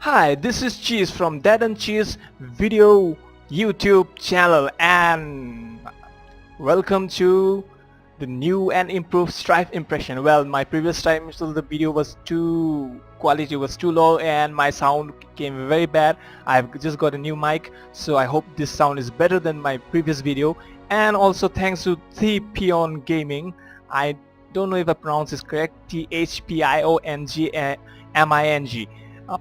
Hi, this is Cheese from Dead and Cheese video YouTube channel, and welcome to the new and improved Strife Impression. Well, my previous time the video was quality was too low and my sound came very bad. I've just got a new mic, so I hope this sound is better than my previous video. And also thanks to Thepion Gaming. I don't know if I pronounce this correct. Thpionming.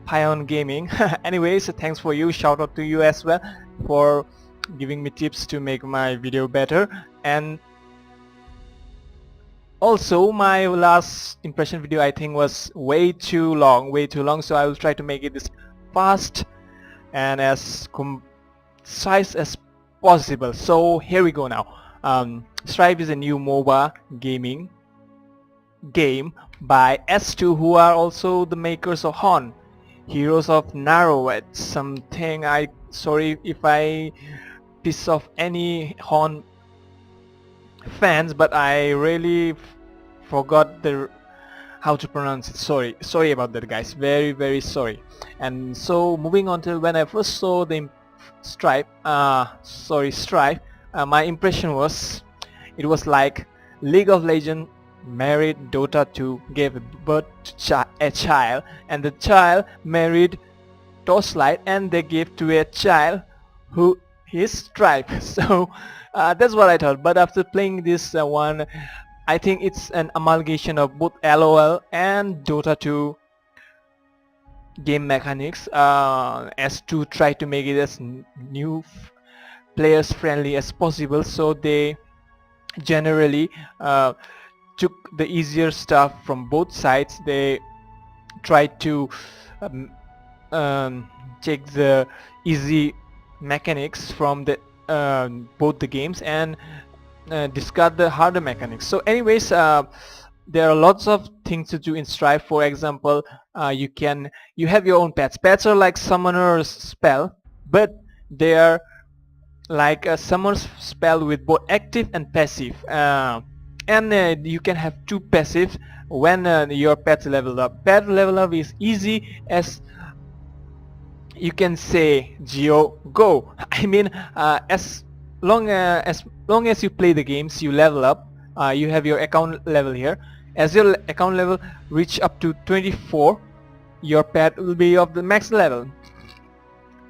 Pion Gaming. Anyways, thanks for you, shout out to you as well for giving me tips to make my video better. And also my last impression video I think was way too long, so I will try to make it as fast and as concise as possible. So here we go now. Strife is a new MOBA gaming game by S2, who are also the makers of Hon, Heroes of Narrowed. Sorry if I piss off any Hon fans, but I really forgot how to pronounce it. Sorry about that, guys. Very sorry. And so moving on to when I first saw the Strife, my impression was it was like League of Legends married Dota 2, gave birth to a child, and the child married Torchlight, and they gave to a child who is Strife. So that's what I thought. But after playing this one, I think it's an amalgamation of both LOL and Dota 2 game mechanics, as to try to make it as new players friendly as possible. So they generally took the easier stuff from both sides. They tried to take the easy mechanics from the both the games and discard the harder mechanics. So anyways, there are lots of things to do in Strife. For example, you have your own pets. Pets are like summoner's spell, but they are like a summoner's spell with both active and passive. And you can have two passive when your pets level up. Pet level up is easy as you can say Geo go. I mean, as long as you play the games, you level up. You have your account level here. As your account level reach up to 24, your pet will be of the max level.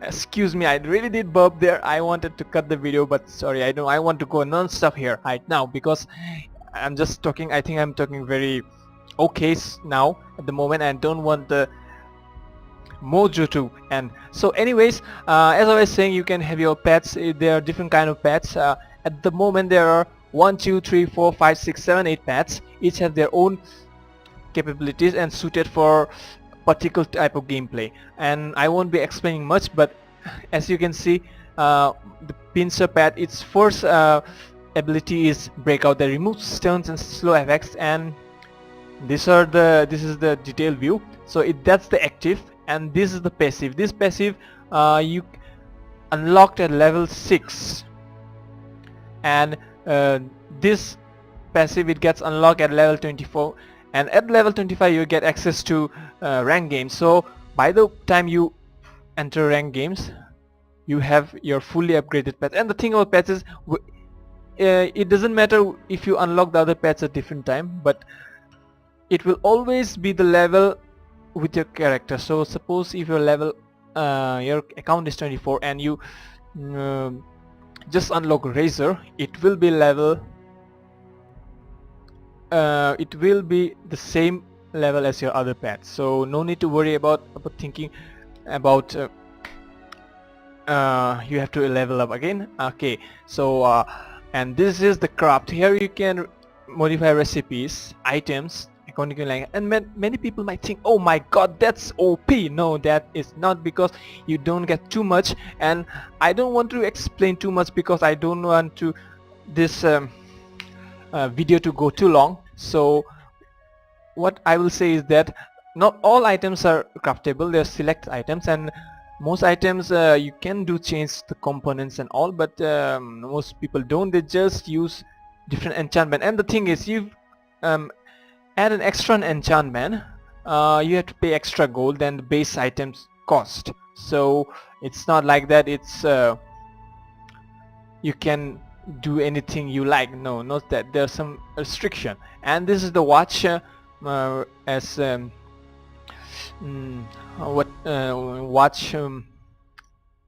Excuse me, I really did burp there. I wanted to cut the video, but sorry, I know I want to go non-stop here right now because I'm just talking. I think I'm talking very okay now at the moment, and don't want the mojo to. And so anyways, as I was saying, you can have your pets. There are different kind of pets. At the moment there are 1 2 3 4 5 6 7 8 pets. Each have their own capabilities and suited for particular type of gameplay, and I won't be explaining much. But as you can see, the pincer pet, its first ability is breakout that removes stuns and slow effects, and this is the detailed view. So that's the active, and this is the passive. This passive you unlocked at level 6, and this passive, it gets unlocked at level 24, and at level 25 you get access to rank games. So by the time you enter rank games, you have your fully upgraded pet. And the thing about pets is, it doesn't matter if you unlock the other pets at different time, but it will always be the level with your character. So suppose if your level your account is 24 and you just unlock Razor, it will be level it will be the same level as your other pets. So no need to worry about thinking about you have to level up again. Okay, so and this is the craft. Here you can modify recipes, items according to language. And many people might think, oh my god, that's OP. No, that is not, because you don't get too much, and I don't want to explain too much because I don't want to this video to go too long. So what I will say is that not all items are craftable. There are select items, and most items you can change the components and all, but most people don't. They just use different enchantment. And the thing is, you add an extra enchantment, you have to pay extra gold than the base items cost. So it's not like that it's you can do anything you like. No, not that. There's some restriction. And this is the watch as what watch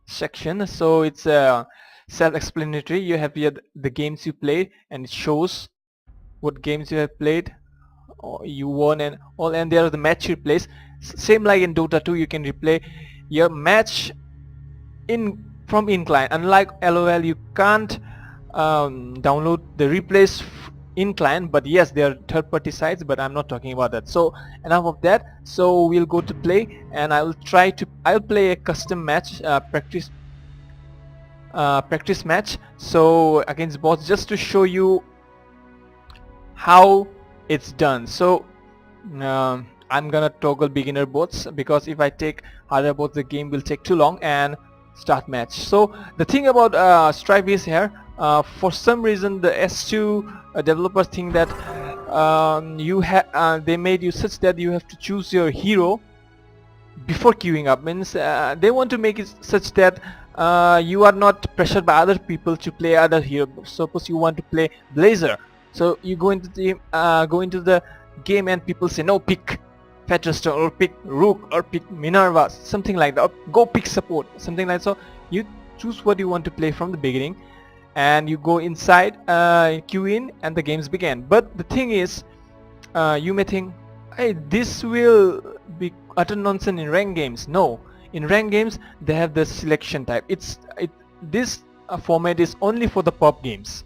section. So it's self-explanatory. You have here the games you played, and it shows what games you have played, or you won and all, and there are the match replays. Same like in Dota 2, you can replay your match from incline. Unlike LOL, you can't download the replays incline, but yes, there are third-party sites, but I'm not talking about that. So enough of that. So we'll go to play, and I'll play a custom match, practice match, so against bots, just to show you how it's done. So I'm gonna toggle beginner bots, because if I take harder bots, the game will take too long, and start match. So the thing about Strife is here, for some reason the S2 developers think that they made you such that you have to choose your hero before queuing up. Means they want to make it such that you are not pressured by other people to play other hero. Suppose you want to play Blazer, so you go into the game and people say no, pick Kratos or pick Rook or pick Minerva, something like that, or go pick support, something like that. So you choose what you want to play from the beginning, and you go inside, queue in, and the games begin. But the thing is, you may think, hey, this will be utter nonsense in ranked games. No, in ranked games they have the selection type. This format is only for the pop games,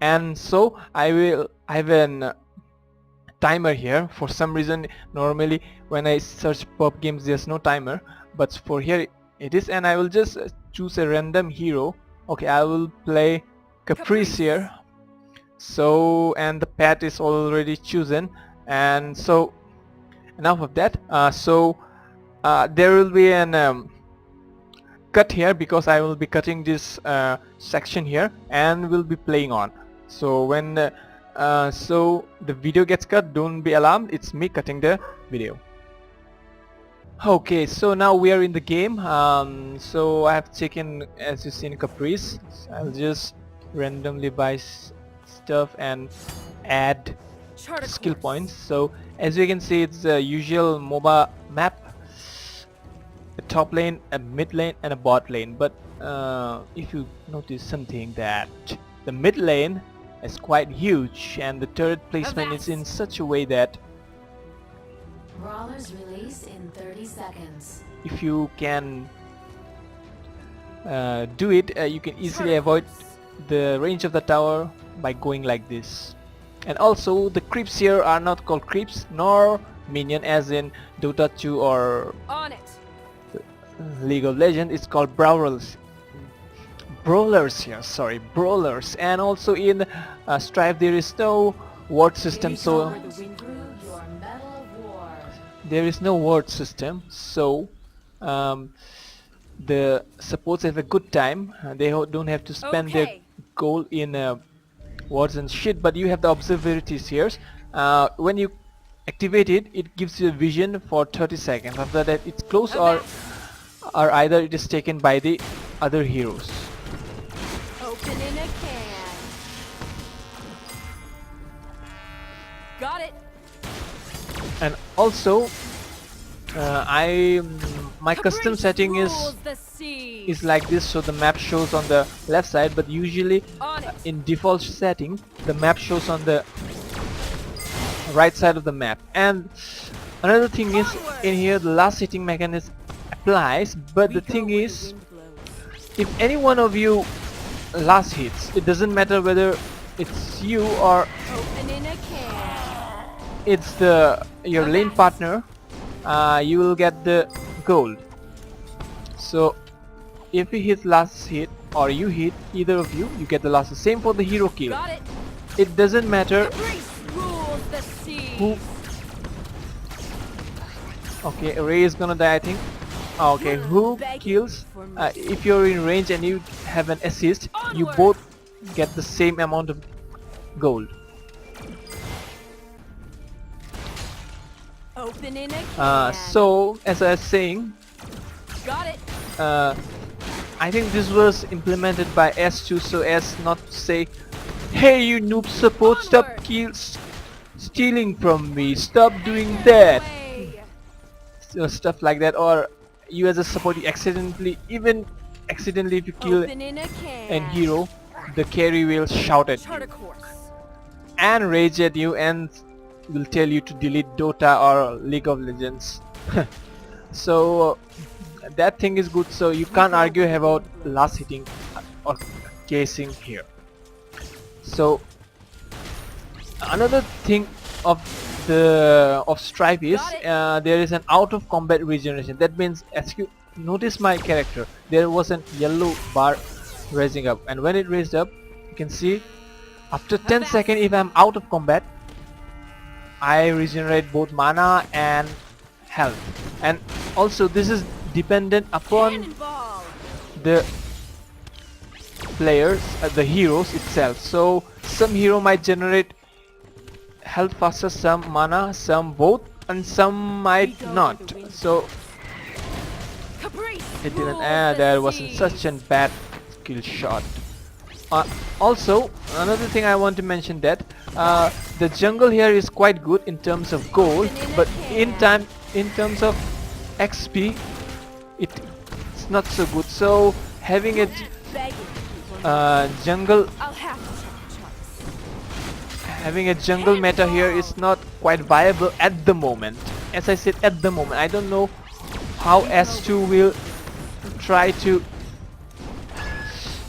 and so I have an timer here. For some reason, normally when I search pop games there's no timer, but for here it is, and I will just choose a random hero. Okay, I will play Caprice here. So, and the pet is already chosen, and so enough of that. There will be an cut here, because I will be cutting this section here and will be playing on. So when so the video gets cut, don't be alarmed, it's me cutting the video. Okay, so now we are in the game. So I have taken, as you seen, Caprice. So I'll just randomly buy stuff and add skill points. So as you can see, it's the usual MOBA map: a top lane, a mid lane, and a bot lane. But if you notice something, that the mid lane is quite huge, and the turret placement is in such a way that Brawlers release in 30 seconds. if you can do it, you can easily avoid the range of the tower by going like this. And also the creeps here are not called creeps nor minion as in Dota 2 or On it. League of Legends. It's called brawlers here, sorry, brawlers. And also in Strife there is no ward system, so there is no word system, so the supports have a good time. They don't have to spend their gold in words and shit, but you have the observabilities here. When you activate it, it gives you a vision for 30 seconds. After that it's closed, or either it is taken by the other heroes. Open in a can. Got it. And also my custom setting is like this, so the map shows on the left side, but usually in default setting the map shows on the right side of the map. And another thing is, in here the last hitting mechanism applies, but the thing is, if any one of you last hits, it doesn't matter whether it's you or it's your lane partner, you will get the gold. So if you hit last hit or you hit, either of you get the last. Same for the hero kill. It doesn't matter who. Okay, Ray is gonna die, I think. Okay, who kills, if you're in range and you have an assist, you both get the same amount of gold. Open in a can. So as I was saying, Got it. I think this was implemented by S2 so as not to say, hey you noob support, stop stealing from me, stop doing that. So stuff like that, or you as a support, you accidentally if you kill Opening a can. an hero, the carry will shout at Chart a you course. and rage at you and will tell you to delete Dota or League of Legends. So that thing is good, so you can't argue about last hitting or casing here. So another thing of Strife is there is an out of combat regeneration. That means as you notice my character, there was a yellow bar raising up, and when it raised up you can see after 10 seconds if I'm out of combat I regenerate both mana and health. And also this is dependent upon Cannonball. the players, the heroes itself. So some hero might generate health faster, some mana, some both, and some might not. So Caprice it didn't. rules That the wasn't sea. such a bad skill shot. Also, another thing I want to mention that the jungle here is quite good in terms of gold, but in terms of XP, it's not so good. So having a Begging. jungle I'll have to check the charts. having a jungle meta here is not quite viable at the moment. As I said, at the moment, I don't know how S2 will try to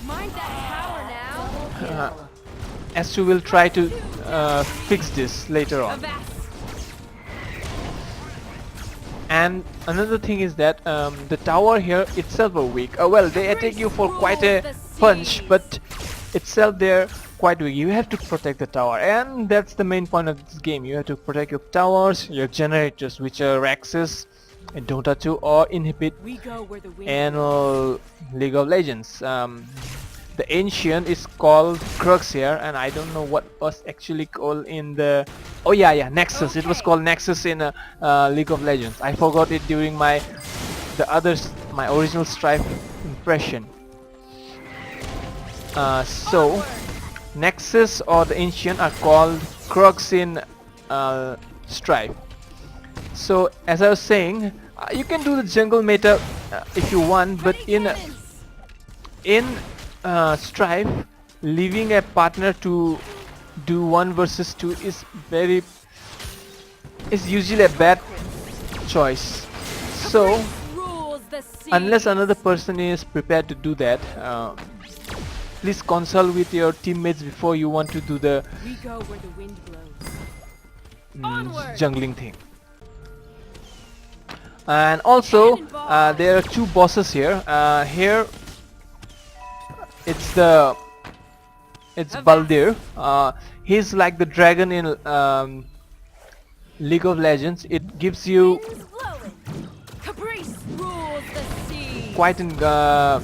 Mind that tower now. S2 will try to fix this later on. Avast. And another thing is that the tower here itself are weak. Well, they attack you for quite a punch, but itself they're quite weak. You have to protect the tower, and that's the main point of this game. You have to protect your towers, your generators, which are Raxus in Dota 2 or inhibit We go where the wind in League of Legends. The ancient is called Crux here, and I don't know what was actually called in the Nexus. It was called Nexus in League of Legends. I forgot it during my original Strife Impression. So Nexus or the ancient are called Crux in Strife. So as I was saying, you can do the jungle meta if you want, but in Strife, leaving a partner to do 1 versus 2 is usually a bad choice. So rules the sea. unless another person is prepared to do that, please consult with your teammates before you want to do the We go where the wind blows. Onward. jungling thing. And also there are 2 bosses here. Here it's Baldir. He's like the dragon in League of Legends. It gives you Winds blowing. Caprice rules the sea. quite a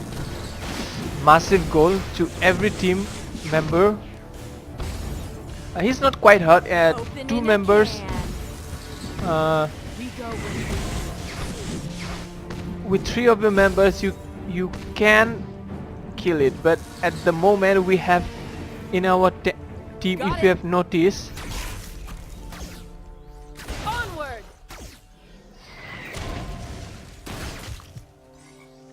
massive goal to every team member. He's not quite hurt at Open 2 in a members. can. We go where the wind With 3 of your members you can kill it, but at the moment we have in our team, Got if you it. have noticed, Onward.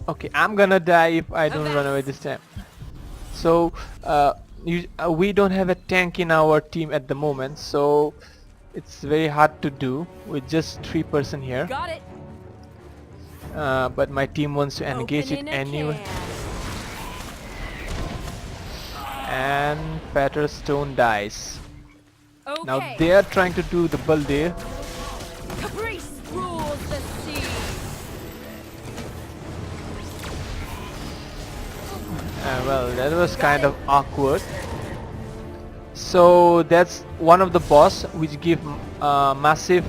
okay, I'm gonna die if I don't run away this time. So we don't have a tank in our team at the moment, so it's very hard to do with just 3 person here. Got it. But my team wants to engage it Open in a anyway. can. And Patterstone dies. Okay. Now they are trying to do the Baldir. Caprice rules the sea. Well, that was kind of awkward. So that's one of the boss which give massive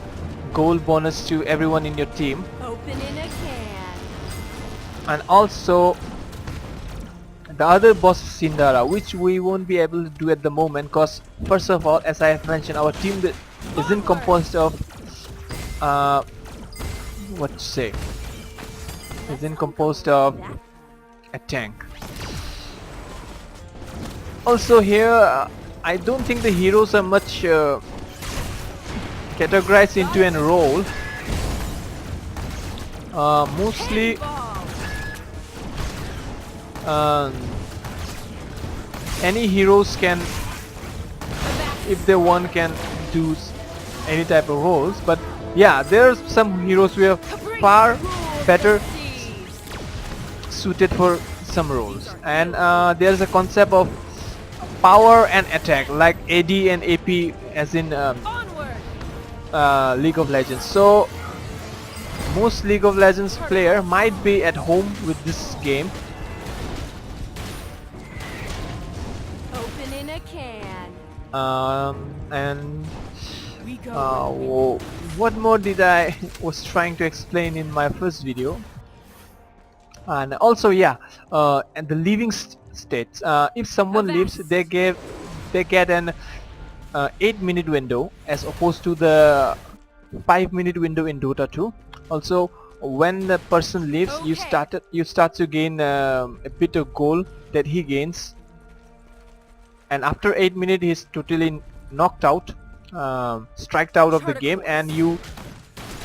gold bonus to everyone in your team. Open in a can. And also the other boss is Cinderella, which we won't be able to do at the moment because first of all, as I have mentioned, our team isn't composed of what to say, isn't composed of a tank. Also here, I don't think the heroes are much categorized into a role. Mostly any heroes can, if they want, can do any type of roles, but yeah, there are some heroes who are far better suited for some roles, and there's a concept of power and attack like AD and AP, as in League of Legends. So most League of Legends player might be at home with this game. Open in a can. And what more did I was trying to explain in my first video. And also, yeah, and the leaving states. If someone leaves, they get an 8-minute window as opposed to the 5-minute window in Dota 2. Also, when the person leaves, you start to gain a bit of gold that he gains, and after 8 minutes he's totally knocked out, striked out of the game, and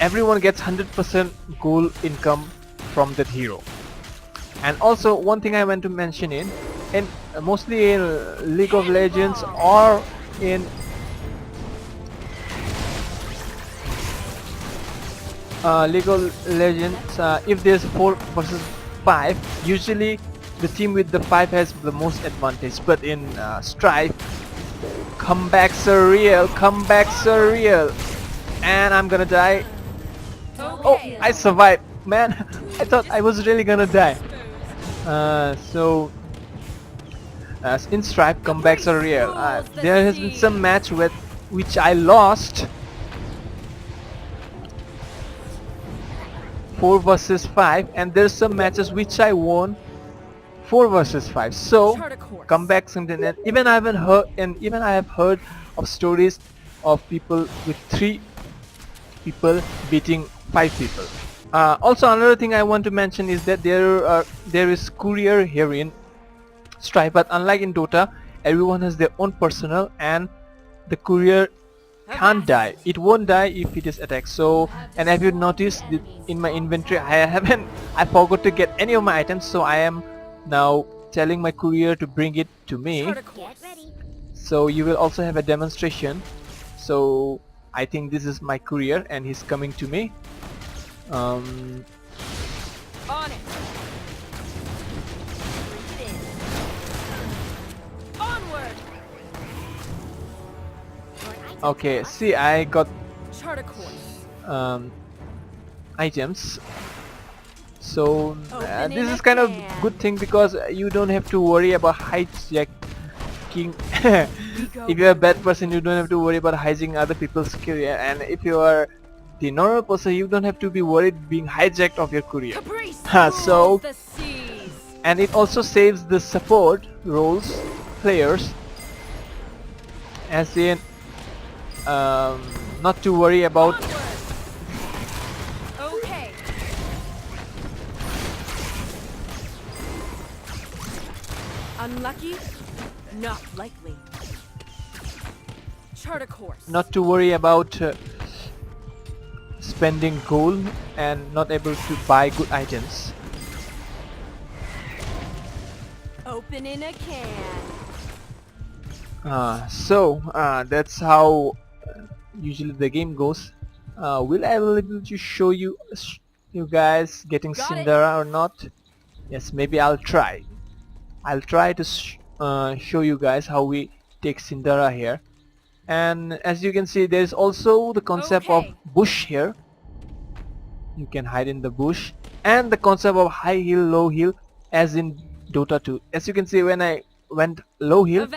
everyone gets 100% gold income from that hero. And also, one thing I want to mention in mostly in League of Legends or in League of Legends, if there's 4 versus 5, usually the team with the 5 has the most advantage. But in Strife, comebacks are real, and I'm gonna die. Oh, I survived, man. I thought I was really gonna die. So in Strife, comebacks are real. There has been some match which I lost 4 versus 5, and there's some matches which I won 4 versus 5. So comebacks, and even I have heard of stories of people with 3 people beating 5 people. Also, another thing I want to mention is that there is courier here in Strife, but unlike in Dota, everyone has their own personal, and the courier can't die. It won't die if it is attacked. So, and have you noticed in my inventory, I forgot to get any of my items, so I am now telling my courier to bring it to me. So you will also have a demonstration. So I think this is my courier and he's coming to me. On it. Onward. Okay, see, I got Chart a course. items. So this is kind of good thing because you don't have to worry about hijacking. If you're a bad person, you don't have to worry about hijacking other people's career, and if you are the normal person, you don't have to be worried being hijacked of your career. So, and it also saves the support roles players, as in not to worry about unlucky? Not likely. Chart a course. not to worry about spending gold and not able to buy good items. Open in a can. So that's how usually the game goes. Will I be able to show you guys getting Cinderella or not? Yes, maybe I'll try. I'll try to show you guys how we take Cinderella here. And as you can see, there's also the concept of bush here. You can hide in the bush, and the concept of high heal, low heal, as in Dota 2. As you can see, when I went low heal,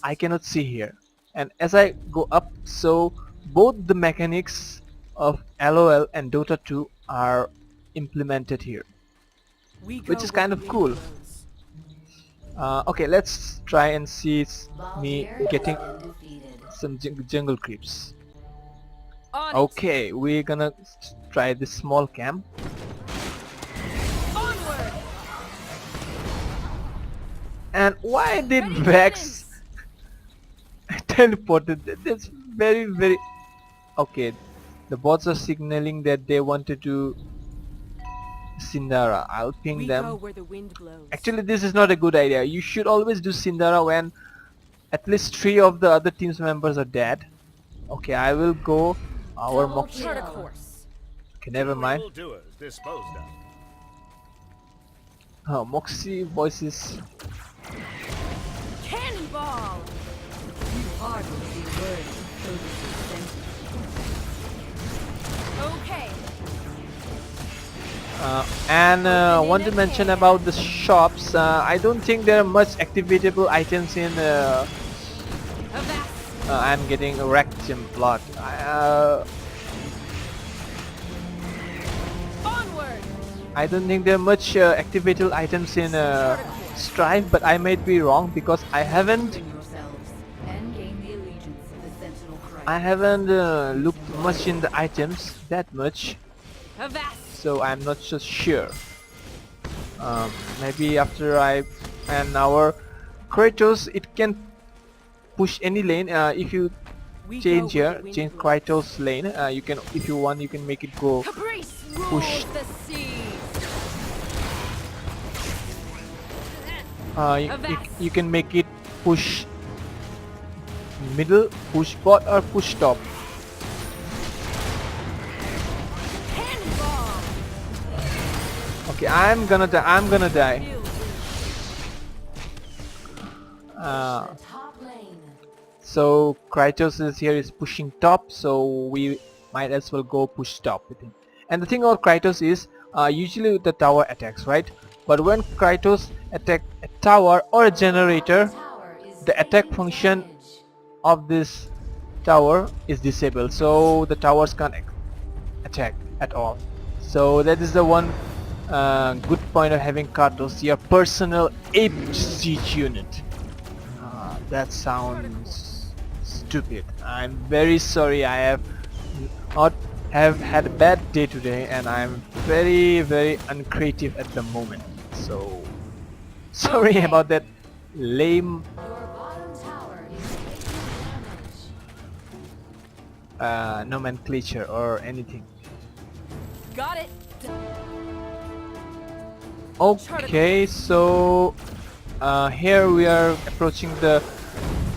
I cannot see here, and as I go up, so both the mechanics of LOL and Dota 2 are implemented here, which is kind of cool. Okay, let's try and see me getting some jungle creeps. Okay, we're gonna try this small camp. And why did Ready Vex cannons. teleported? That's very okay. The bots are signaling that they want to do Cinderella. I'll ping We go them. where the wind blows. Actually, this is not a good idea. You should always do Cinderella when at least 3 of the other team's members are dead. Okay, I will go our Double Mox. Chart a kill. course. Okay, never Two mind. evildoers disposed of. Oh, Moxie voices. Cannonball. You hardly see words Kratos' sentence. Okay. And Open want in to a mention can. about the shops. I don't think there are much activatable items in. Avast. I'm getting wrecked in blood. Onward. I don't think there are much activatable items in Strife, but I might be wrong because I haven't. Open yourselves and gain the allegiance of the Sentinel Christ. I haven't looked much in the items that much, Avast. so I'm not so sure. Maybe after and our Kratos, it can push any lane. If you We change go where here, the wind change blows. Kratos lane. You can, if you want, you can make it go Caprice rules push. the seas. You can make it push middle, push bot, or push top. Cannonball. Okay, I'm gonna die. I'm gonna die. Feel Top lane. So Kratos is here is pushing top, so we might as well go push top with him. And the thing about Kratos is usually the tower attacks, right? But when Kratos attack a tower or a generator, Tower is the attack taking function damage. of this tower is disabled, so the towers can't attack at all. So that is the one good point of having Kratos, your personal ape siege unit. That sounds stupid. I'm very sorry. I have not have had a bad day today, and I'm very uncreative at the moment. So sorry Okay. about that lame Your bottom tower is taking damage. nomenclature or anything. got it. Okay, so here we are approaching the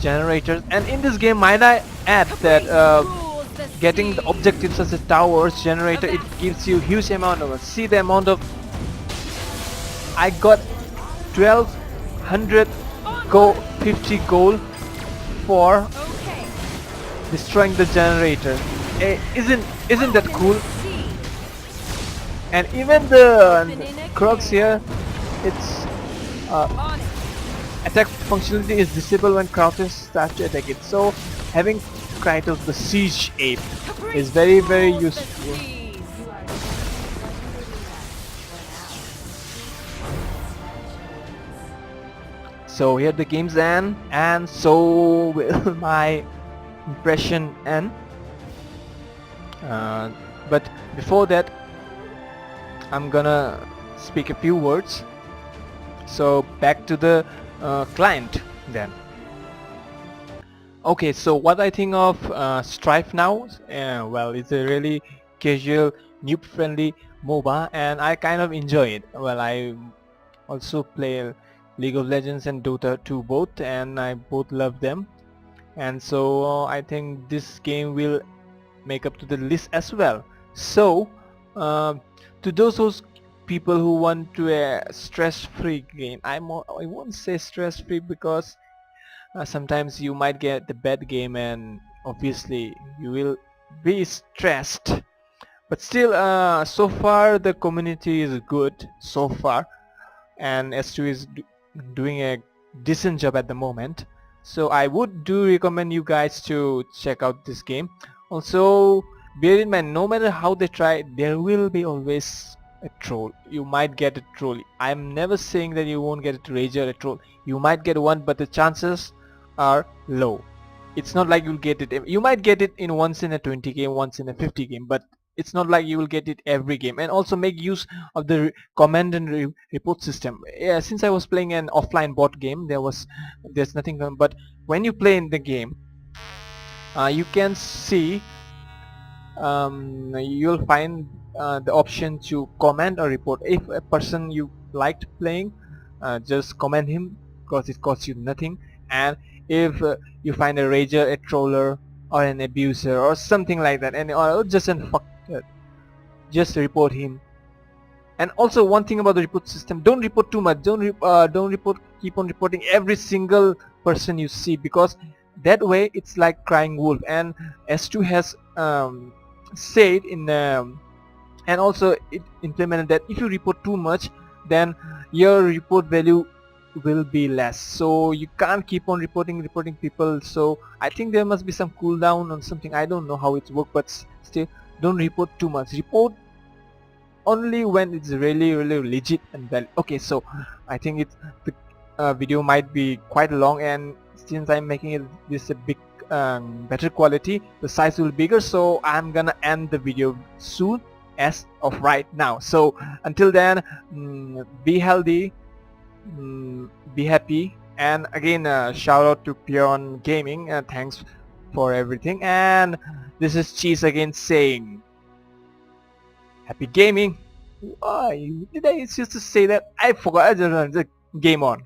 generators, and in this game might I add that Rules the getting the seas. objectives such as towers, generator, it gives you huge amount of, see the amount of, I got 1200 go 50 gold for Okay. destroying the generator. Isn't that cool? Sea. And even the Open in a crux can. here, it's On it. attack functionality is disabled when Kratos starts to attack it. So having Kratos the siege ape Caprice is very rules the useful. seas. You are legendary for now. So here the game's end, and so will my impression end. But before that, I'm gonna speak a few words. So back to the client then. Okay, so what I think of Strife now, well, it's a really casual, noob-friendly MOBA, and I kind of enjoy it. Well, I also play League of Legends and Dota 2 both, and I both love them. And so I think this game will make up to the list as well. So to those people who want to a stress-free game, I won't say stress-free because sometimes you might get the bad game and obviously you will be stressed, but still so far the community is good so far, and S2 is doing a decent job at the moment. So I would do recommend you guys to check out this game. Also bear in mind, no matter how they try, there will be always a troll. You might get a troll. I'm never saying that you won't get a rager or a troll. You might get one, but the chances are low. It's not like you'll get it. You might get it in once in a 20 game, once in a 50 game, but It's not like you will get it every game. And also make use of the command and report system. Yeah, since I was playing an offline bot game, there's nothing but when you play in the game, you can see, you'll find the option to comment or report. If a person you liked playing, just comment him because it costs you nothing. And if you find a rager, a troller, or an abuser or something like that, and or just an just report him. And also one thing about the report system, don't report too much. Don't report, keep on reporting every single person you see, because that way it's like crying wolf. And S2 has said in and also it implemented that if you report too much, then your report value will be less. So you can't keep on reporting people. So I think there must be some cooldown on something. I don't know how it works, but still, don't report too much. Report only when it's really legit and valid. Okay, so I think it's the video might be quite long, and since I'm making it this a big better quality, the size will be bigger, so I'm gonna end the video soon as of right now. So until then, be healthy, be happy, and again shout out to Pion Gaming, thanks for everything. And this is Cheese again saying happy gaming. Why did I used to say that? I forgot. Just game on.